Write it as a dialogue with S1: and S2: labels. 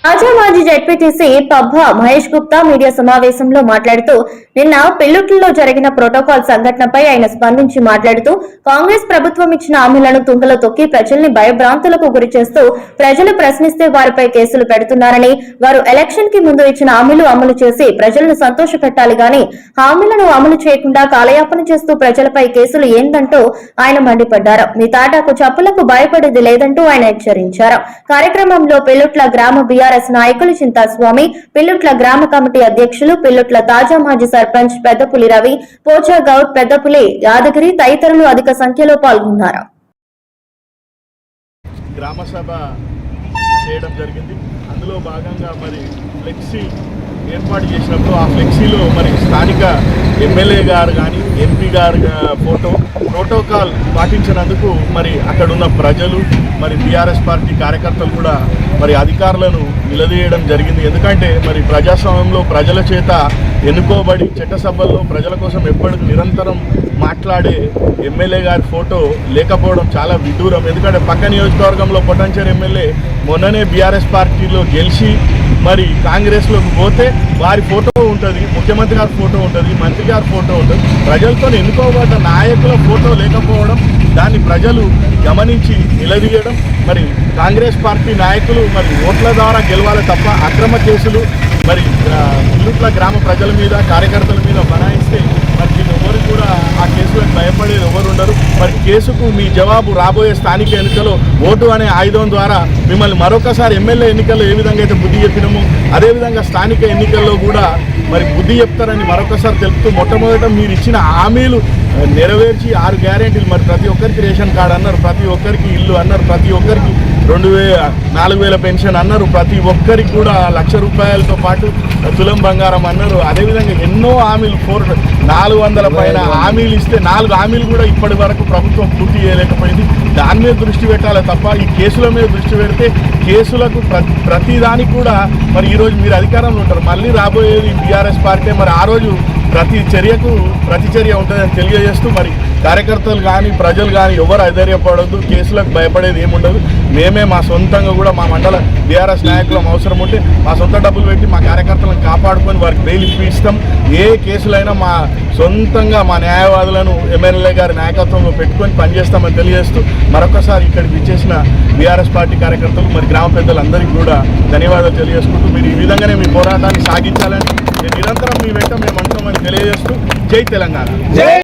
S1: తాజా మాజీ ZPTC Pabba Mahesh Gupta media సమావేశంలో మాట్లాడుతూ నిన్న పెళ్లుట్లలో జరిగిన ప్రోటోకాల్ సంఘటనపై ఆయన స్పందించి మాట్లాడుతూ కాంగ్రెస్ ప్రభుత్వం ఇచ్చిన హామీలను తుంగలో తొక్కి ప్రజల్ని భయభ్రాంతులకు గురి చేస్తూ ప్రజలు ప్రశ్నిస్తే వారిపై కేసులు పెడుతున్నారని, వారు ఎలక్షన్ కి ముందు ఇచ్చిన హామీలు అమలు చేసి ప్రజలను సంతోషపెట్టాలి గాని హామీలను అమలు చేయకుండా కాలయాపన చేస్తూ ప్రజలపై కేసులు ఏందంటూ ఆయన మండిపడ్డారు. మీ తాటాకు చప్పులకు భయపడేది లేదంటూ ఆయన హెచ్చరించారు. కార్యక్రమంలో పెళ్లుట్ల గ్రామ బీఆర్ఎస్ నాయకులు చింతాస్వామి, పిల్లుట్ల గ్రామ కమిటీ అధ్యక్షులు, పిల్లుట్ల తాజా మాజీ సర్పంచ్ పెద్దపులి రవి, పోచా గౌడ్, పెద్దపులి యాదగిరి తదితరులు అధిక సంఖ్యలో పాల్గొన్నారు.
S2: గ్రామ సభ చేయడం జరిగింది. అందులో భాగంగా మరి ఫ్లెక్సీ ఏర్పాటు చేసినప్పుడు ఆ ఫ్లెక్సీలో మరి స్థానిక ఎమ్మెల్యే గారు కానీ ఎంపీ గారు ఫోటో ప్రోటోకాల్ పాటించినందుకు మరి అక్కడున్న ప్రజలు మరి టీఆర్ఎస్ పార్టీ కార్యకర్తలు కూడా మరి అధికారులను నిలదీయడం జరిగింది. ఎందుకంటే మరి ప్రజాస్వామ్యంలో ప్రజల చేత ఎన్నుకోబడి చట్టసభల్లో ప్రజల కోసం ఎప్పటికీ నిరంతరం మాట్లాడే ఎమ్మెల్యే గారి ఫోటో లేకపోవడం చాలా విదూరం. ఎందుకంటే పక్క నియోజకవర్గంలో పొటెన్షియల్ ఎమ్మెల్యే మొన్ననే బీఆర్ఎస్ పార్టీలో గెలిచి మరి కాంగ్రెస్లోకి పోతే వారి ఫోటో ఉంటుంది, ముఖ్యమంత్రి గారి ఫోటో ఉంటుంది, మంత్రి గారి ఫోటో ఉంటుంది. ప్రజలతో ఎన్నుకోబడ్డ నాయకుల ఫోటో లేకపోవడం దాన్ని ప్రజలు గమనించి నిలదీయడం, మరి కాంగ్రెస్ పార్టీ నాయకులు మరి ఓట్ల ద్వారా గెలవాలి తప్ప అక్రమ కేసులు మరి పిల్లుట్ల గ్రామ ప్రజల మీద కార్యకర్తల మీద బనాయిస్తే మరి ఎవరు కూడా ఆ కేసులకు భయపడేది ఎవరు ఉండరు. మరి కేసుకు మీ జవాబు రాబోయే స్థానిక ఎన్నికల్లో ఓటు అనే ఆయుధం ద్వారా మిమ్మల్ని మరొకసారి ఎమ్మెల్యే ఎన్నికల్లో ఏ విధంగా అయితే బుద్ధి చెప్పినామో అదేవిధంగా స్థానిక ఎన్నికల్లో కూడా మరి బుద్ధి చెప్తారని మరొకసారి తెలుపుతూ మొట్టమొదట మీరు ఇచ్చిన హామీలు నెరవేర్చి 6 గ్యారెంటీలు మరి ప్రతి ఒక్కరికి రేషన్ కార్డు అన్నారు, ప్రతి ఒక్కరికి ఇల్లు అన్నారు, ప్రతి ఒక్కరికి 4,000 పెన్షన్ అన్నారు, ప్రతి ఒక్కరికి కూడా 1,00,000 రూపాయలతో పాటు తులం బంగారం అన్నారు. అదేవిధంగా ఎన్నో హామీలు 400 పైన హామీలు ఇస్తే 4 హామీలు కూడా ఇప్పటి వరకు ప్రభుత్వం పూర్తి చేయలేకపోయింది. దాని మీద దృష్టి పెట్టాలి తప్ప ఈ కేసుల మీద దృష్టి పెడితే కేసులకు ప్రతిదానికి కూడా మరి ఈరోజు మీరు అధికారంలో ఉంటారు, మళ్ళీ రాబోయేది బీఆర్ఎస్ పార్టీ. మరి ఆ రోజు ప్రతి చర్యకు ప్రతిచర్య ఉంటుందని తెలియజేస్తూ మరి కార్యకర్తలు కానీ ప్రజలు కానీ ఎవరు అధైర్యపడద్దు, కేసులకు భయపడేది ఏముండదు. మేమే మా సొంతంగా కూడా మా మండల బీఆర్ఎస్ నాయకులం అవసరం ఉంటే మా సొంత డబ్బులు పెట్టి మా కార్యకర్తలను కాపాడుకొని వారికి బెయిల్ ఇప్పిస్తాం. ఏ కేసులైనా మా సొంతంగా మా న్యాయవాదులను ఎమ్మెల్యే గారి నాయకత్వంలో పెట్టుకొని పనిచేస్తామని తెలియజేస్తూ మరొకసారి ఇక్కడికి ఇచ్చేసిన బీఆర్ఎస్ పార్టీ కార్యకర్తలు మరి గ్రామ పెద్దలందరికీ కూడా ధన్యవాదాలు తెలియజేసుకుంటూ మీరు ఈ విధంగానే మీ పోరాటాన్ని సాగించాలని నిరంతరం మీ వెంట మేము అంటామని తెలియజేస్తూ జై తెలంగాణ.